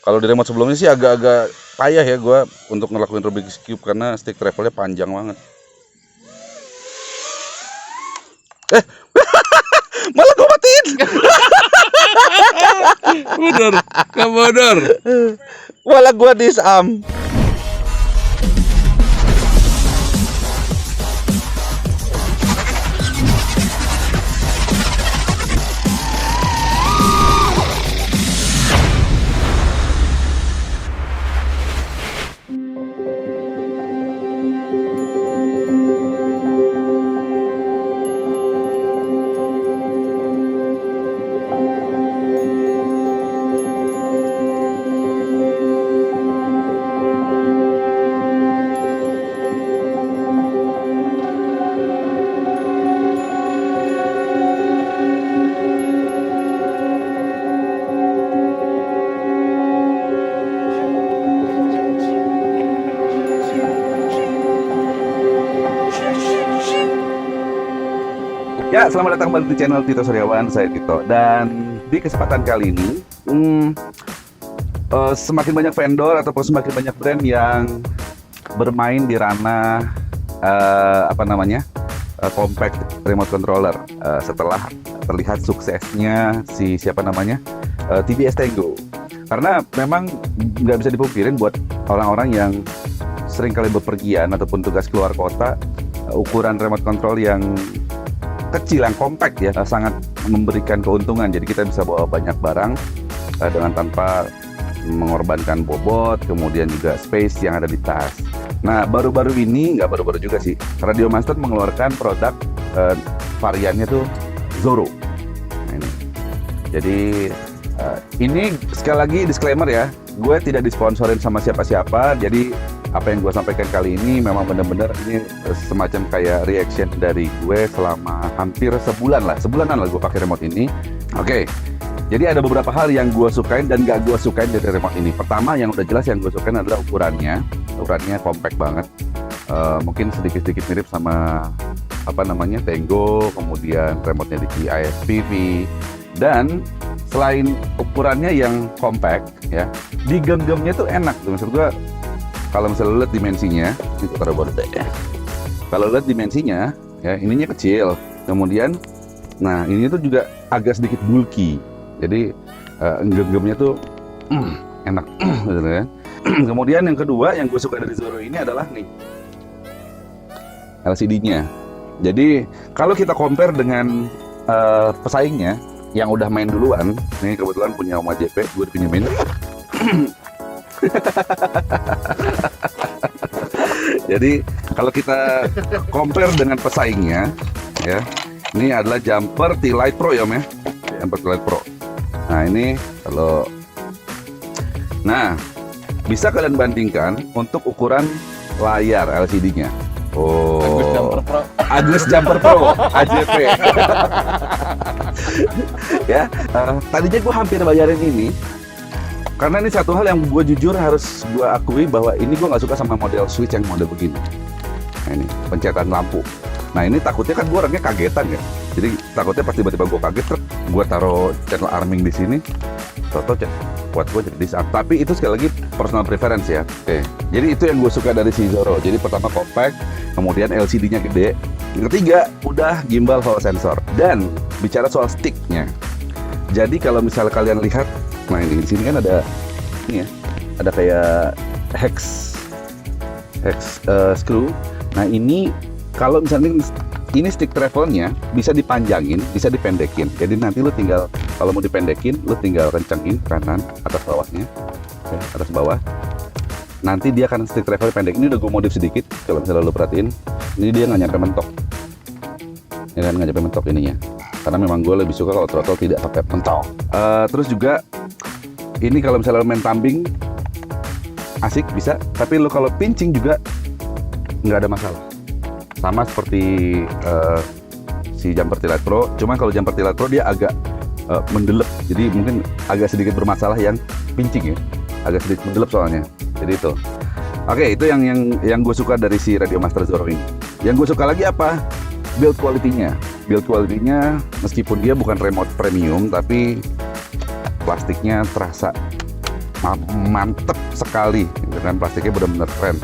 Kalau di remote sebelumnya sih agak-agak payah ya gue untuk ngelakuin Rubik's Cube karena stick travelnya panjang banget. Malah gue matiin. Bodor, kabodor. Malah gue disarm. Ya, selamat datang kembali di channel Tito Suryawan, saya Tito. Dan di kesempatan kali ini, semakin banyak vendor ataupun semakin banyak brand yang bermain di ranah compact remote controller. Setelah terlihat suksesnya TBS Tango. Karena memang nggak bisa dipungkirin buat orang-orang yang sering kali bepergian ataupun tugas keluar kota, ukuran remote control yang kecil, yang compact ya, sangat memberikan keuntungan. Jadi kita bisa bawa banyak barang dengan tanpa mengorbankan bobot, kemudian juga space yang ada di tas. Nah, baru-baru ini, nggak baru-baru juga sih, Radiomaster mengeluarkan produk variannya tuh Zoro. Nah, ini. Jadi ini sekali lagi disclaimer ya, gue tidak disponsorin sama siapa-siapa. Jadi apa yang gue sampaikan kali ini memang benar-benar ini semacam kayak reaction dari gue selama hampir sebulanan lah gue pakai remote ini. Oke, jadi ada beberapa hal yang gue sukain dan gak gue sukain dari remote ini. Pertama, yang udah jelas yang gue sukain adalah ukurannya compact banget. Mungkin sedikit-sedikit mirip sama Tango, kemudian remote-nya di IFPV. Dan selain ukurannya yang compact ya, di genggamnya tuh enak tuh. Maksud gue, kalau misalnya lihat dimensinya, itu taruh baru ya. Kalau lihat dimensinya, ya ininya kecil. Kemudian, nah ini tuh juga agak sedikit bulky. Jadi genggamnya tuh enak, gitu ya. Kemudian yang kedua yang gue suka dari Zoro ini adalah nih LCD-nya. Jadi kalau kita compare dengan pesaingnya yang udah main duluan, nih kebetulan punya Oma JP, gue dipinjemin. Jadi kalau kita compare dengan pesaingnya ya, ini adalah jumper T-Lite Pro ya, Om ya. Jumper T-Lite Pro. Nah, ini bisa kalian bandingkan untuk ukuran layar LCD-nya. Oh, Agus Jumper Pro AJP. Ya, tadinya gue hampir bayarin ini. Karena ini satu hal yang gue jujur harus gue akui bahwa ini gue nggak suka sama model switch yang model begini. Nah, ini pencetan lampu. Nah, ini takutnya kan gue orangnya kagetan ya. Jadi takutnya pas tiba-tiba gue kaget, gue taruh channel arming di sini, buat gue jadi disarm. Tapi itu sekali lagi personal preference ya. Oke. Jadi itu yang gue suka dari si Zoro. Jadi pertama compact, kemudian LCD-nya gede. Yang ketiga udah gimbal hall sensor. Dan bicara soal sticknya. Jadi kalau misalnya kalian lihat, nah ini di sini kan ada ini ya, ada kayak hex screw. Nah ini kalau misalnya ini stick travelnya bisa dipanjangin, bisa dipendekin. Jadi nanti lu tinggal, kalau mau dipendekin, lu tinggal kencangin kanan, atas bawahnya, atas bawah. Nanti dia akan stick travel pendek. Ini udah gue modif sedikit. Kalau misalnya lu perhatiin, ini dia nggak nyampe mentok. Ini kan nggak nyampe mentok ininya. Karena memang gue lebih suka kalau throttle tidak pakai mentok. Terus juga ini kalau misalnya main tumbling asik bisa, tapi lo kalau pinching juga nggak ada masalah. Sama seperti si jumper T-Lite Pro, cuma kalau jumper T-Lite Pro dia agak mendelep, jadi mungkin agak sedikit bermasalah yang pinching ya, agak sedikit mendelep soalnya. Jadi itu. Oke, itu yang gue suka dari si Radiomaster Zoro ini. Yang gue suka lagi apa? Build quality-nya. Build quality-nya meskipun dia bukan remote premium, tapi plastiknya terasa mantep sekali, gitu kan, plastiknya benar-benar keren.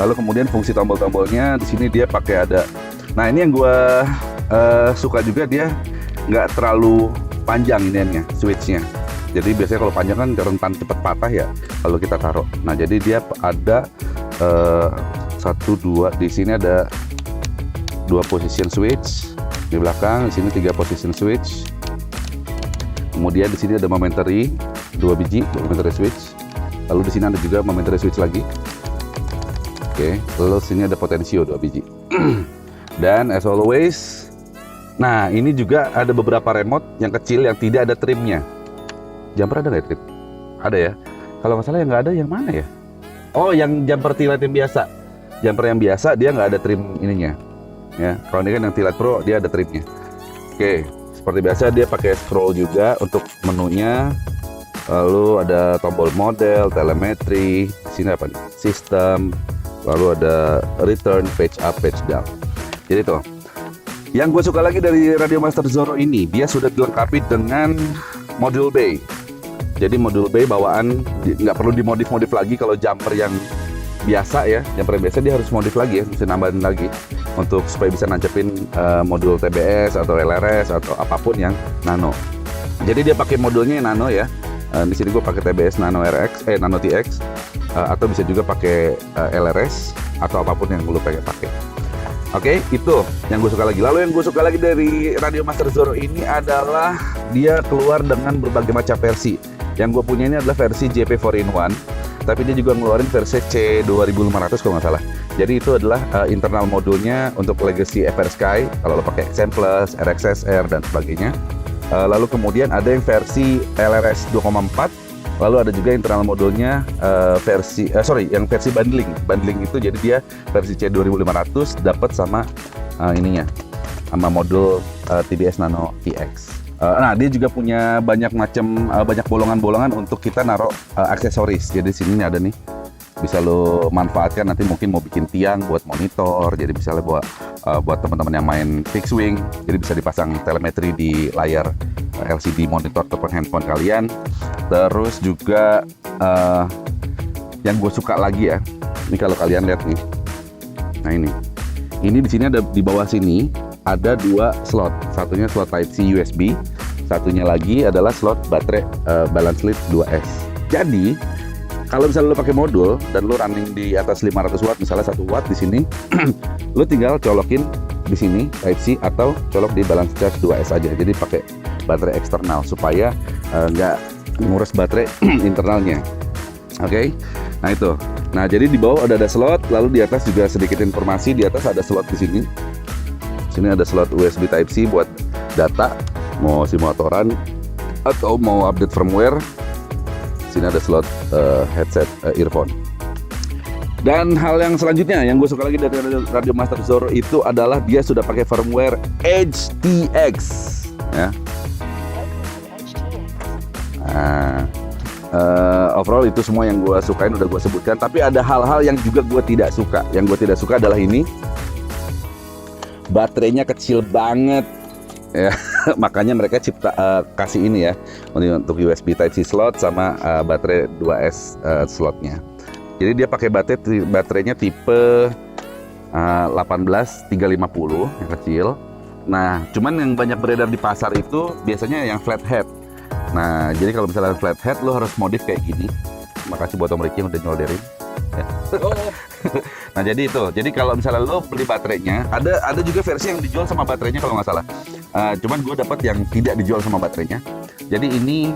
Lalu kemudian fungsi tombol-tombolnya di sini dia pakai ada. Nah ini yang gue suka juga, dia nggak terlalu panjang iniannya, switchnya. Jadi biasanya kalau panjang kan rentan cepat patah ya kalau kita taruh. Nah jadi dia ada 1, 2, di sini ada 2 position switch di belakang, di sini 3 position switch. Kemudian di sini ada momentary 2 biji momentary switch. Lalu di sini ada juga momentary switch lagi. Oke, lalu sini ada potensio 2 biji. Dan as always, nah ini juga ada beberapa remote yang kecil yang tidak ada trimnya. Jumper ada nggak trim? Ada ya. Kalau nggak salah yang nggak ada yang mana ya? Oh, yang jumper T-Lite yang biasa. Jumper yang biasa dia nggak ada trim ininya. Ya, kalau ini kan yang T-Lite Pro dia ada trimnya. Oke, seperti biasa dia pakai scroll juga untuk menunya. Lalu ada tombol model, telemetri. Di sini apa nih? Sistem. Lalu ada return, page up, page down. Jadi tuh. Yang gue suka lagi dari Radiomaster Zoro ini, dia sudah dilengkapi dengan modul bay. Jadi modul bay bawaan, nggak perlu dimodif-modif lagi. Kalau jumper yang biasa ya, jumper yang biasa dia harus modif lagi ya, mesti nambahin lagi untuk supaya bisa nancepin modul TBS atau LRS atau apapun yang nano. Jadi dia pakai modulnya yang nano ya. Di sini gue pakai TBS Nano RX, Nano TX, atau bisa juga pakai LRS atau apapun yang lu pengen pakai. Oke, itu yang gue suka lagi. Lalu yang gue suka lagi dari Radiomaster Zoro ini adalah dia keluar dengan berbagai macam versi. Yang gue punya ini adalah versi JP 4-in-1, tapi dia juga ngeluarin versi C2500 kalau nggak salah. Jadi itu adalah internal modulnya untuk legacy FR Sky, kalau lo pakai XM+, RXSR dan sebagainya. Lalu kemudian ada yang versi LRS 2,4. Lalu ada juga internal modulnya yang versi bundling itu, jadi dia versi C2500 dapat sama ininya, sama modul TBS Nano TX. Nah dia juga punya banyak bolongan-bolongan untuk kita naruh aksesoris. Jadi sini ada nih, bisa lo manfaatkan nanti mungkin mau bikin tiang buat monitor. Jadi misalnya buat teman-teman yang main fixed wing, jadi bisa dipasang telemetri di layar LCD monitor ataupun handphone kalian. Terus juga yang gue suka lagi ya, ini kalau kalian lihat nih, nah ini di sini ada, di bawah sini ada 2 slot, satunya slot Type C USB, satunya lagi adalah slot baterai Balance Lead 2S. Jadi kalau misalnya lo pakai modul dan lo running di atas 500 watt, misalnya 1 watt di sini, lo tinggal colokin di sini Type C atau colok di Balance Charge 2S aja. Jadi pakai baterai eksternal supaya nggak ngurus baterai internalnya. Oke. Nah itu. Nah jadi di bawah ada slot, lalu di atas juga sedikit informasi. Di atas ada slot di sini. Sini ada slot USB Type C buat data, mau simulatoran atau mau update firmware. Sini ada slot headset earphone. Dan hal yang selanjutnya yang gue suka lagi dari Radiomaster Zoro itu adalah dia sudah pakai firmware HTX ya. Nah, overall itu semua yang gue sukain udah gue sebutkan. Tapi ada hal-hal yang juga gue tidak suka. Yang gue tidak suka adalah ini, baterainya kecil banget ya. Makanya mereka kasih ini ya, untuk USB Type C slot sama baterai 2S slotnya. Jadi dia pakai baterainya tipe 18350 yang kecil. Nah cuman yang banyak beredar di pasar itu biasanya yang flathead. Nah jadi kalau misalnya flathead lo harus modif kayak gini. Makasih buat Om Ricky yang udah nyolderin ya. Nah jadi itu, jadi kalau misalnya lo beli baterainya, ada juga versi yang dijual sama baterainya kalau nggak salah. Cuman gue dapat yang tidak dijual sama baterainya. Jadi ini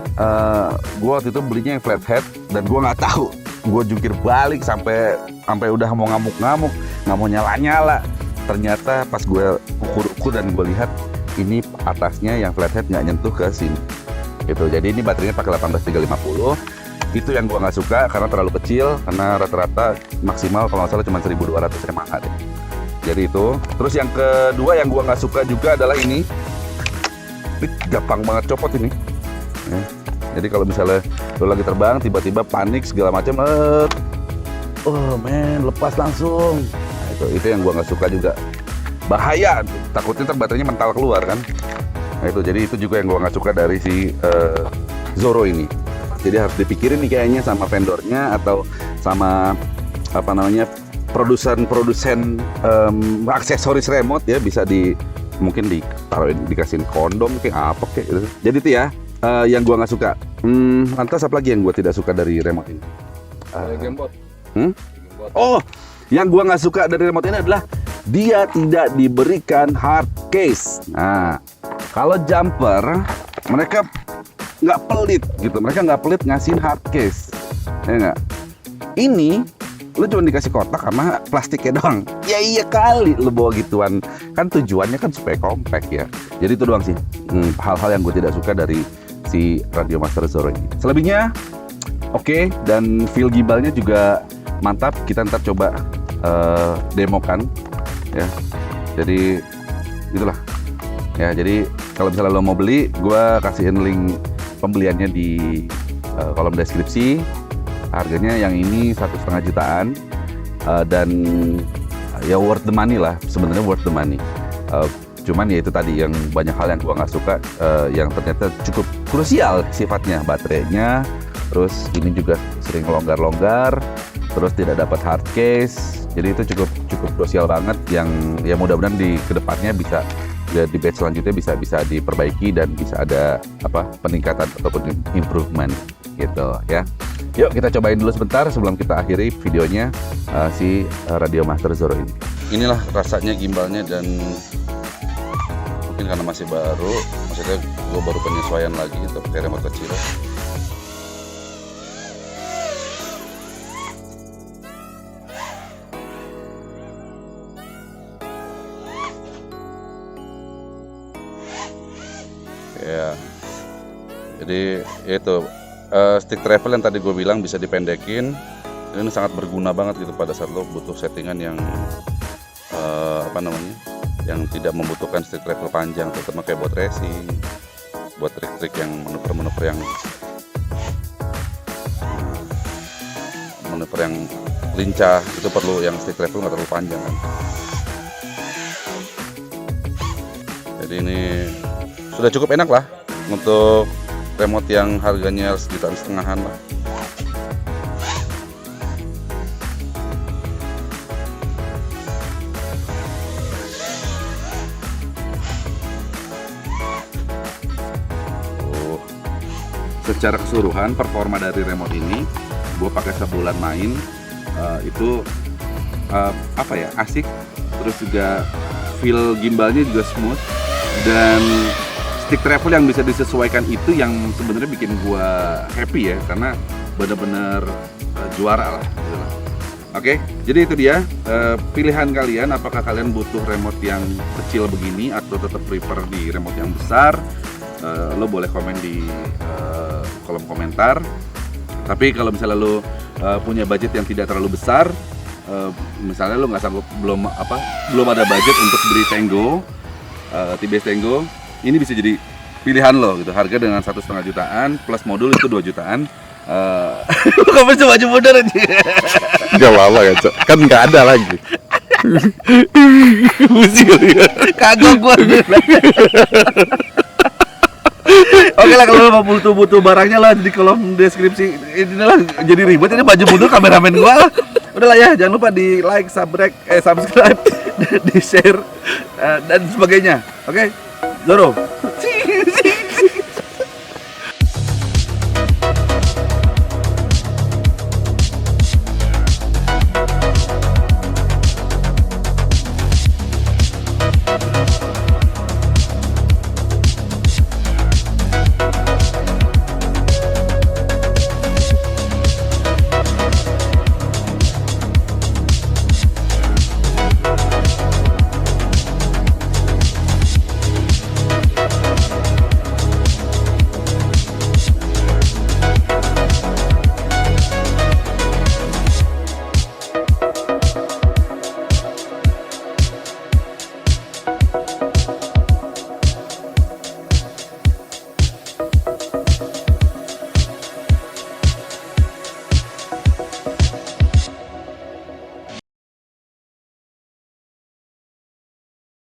gue waktu itu belinya yang flathead dan gue nggak tahu. Gue jungkir balik sampai udah mau ngamuk-ngamuk, nggak mau nyala-nyala. Ternyata pas gue ukur dan gue lihat ini atasnya yang flathead nggak nyentuh ke sini. Gitu. Jadi ini baterainya pakai 18350. Itu yang gue nggak suka karena terlalu kecil, karena rata-rata maksimal kalau nggak salah cuma 1200 mAh deh. Jadi itu. Terus yang kedua yang gue nggak suka juga adalah ini gampang banget copot ini. Jadi kalau misalnya lo lagi terbang tiba-tiba panik segala macam, oh men lepas langsung. Nah, itu yang gue nggak suka juga. Bahaya, takutnya ntar baterainya mental keluar kan. Nah itu, jadi itu juga yang gue nggak suka dari si Zoro ini. jadi harus dipikirin nih kayaknya sama vendornya atau sama apa namanya produsen aksesoris remote ya, bisa mungkin ditaruhin, dikasihin kondom kayak apa kayak gitu. Jadi itu ya yang gua nggak suka. Lantas apa lagi yang gua tidak suka dari remote ini? Gamebot. Oh, yang gua nggak suka dari remote ini adalah dia tidak diberikan hard case. Nah, kalau jumper mereka nggak pelit gitu, mereka nggak pelit ngasihin hard case, ya nggak? Ini lu cuma dikasih kotak sama plastiknya doang. Ya iya kali lu bawa gituan, kan tujuannya kan supaya compact ya. Jadi itu doang sih hal-hal yang gue tidak suka dari si Radiomaster Zoro ini. Selebihnya oke, dan feel gimbalnya juga mantap. Kita ntar coba demokan ya. Jadi itulah ya. Jadi kalau misalnya lo mau beli, gue kasihin link pembeliannya di kolom deskripsi. Harganya yang ini 1,5 jutaan dan ya worth the money lah, sebenarnya worth the money. Cuman ya itu tadi yang banyak hal yang gua nggak suka, yang ternyata cukup krusial sifatnya, baterainya, terus ini juga sering longgar-longgar, terus tidak dapat hard case. Jadi itu cukup krusial banget, yang ya mudah-mudahan di kedepannya bisa di batch selanjutnya bisa diperbaiki dan bisa ada peningkatan ataupun improvement gitu ya. Yuk kita cobain dulu sebentar sebelum kita akhiri videonya si Radiomaster Zoro ini. Inilah rasanya gimbalnya, dan mungkin karena masih baru, maksudnya gue baru penyesuaian lagi untuk pakai remote kecil. Ya, jadi itu stick travel yang tadi gue bilang bisa dipendekin. Ini sangat berguna banget gitu pada saat lo butuh settingan yang yang tidak membutuhkan stick travel panjang, terutama kayak buat racing, buat trik-trik yang manuver yang lincah, itu perlu yang stick travel nggak terlalu panjang kan. Jadi ini sudah cukup enak lah untuk remote yang harganya 1,5 jutaan lah. Secara keseluruhan performa dari remote ini, gue pakai sebulan main, itu asik, terus juga feel gimbalnya juga smooth, dan stick travel yang bisa disesuaikan itu yang sebenarnya bikin gue happy ya, karena benar-benar juara lah gitu lah. Oke, jadi itu dia pilihan kalian, apakah kalian butuh remote yang kecil begini atau tetap prefer di remote yang besar. Lo boleh komen di kolom komentar. Tapi kalau misalnya lo punya budget yang tidak terlalu besar, misalnya lo nggak sanggup, belum ada budget untuk beli Tango, TBS Tango, ini bisa jadi pilihan lo gitu. Harga dengan 1,5 jutaan plus modul itu 2 jutaan. Kamu coba mundur aja. Gak apa-apa ya, Cok. Kan nggak ada lagi. Musil ya. Kagok gua. Oke lah, kalau mau butuh barangnya lah di kolom deskripsi. Inilah jadi ribet ini, baju mundur kameramen gua. Udah lah ya, jangan lupa di like, subscribe, di share dan sebagainya. Oke, Zoro.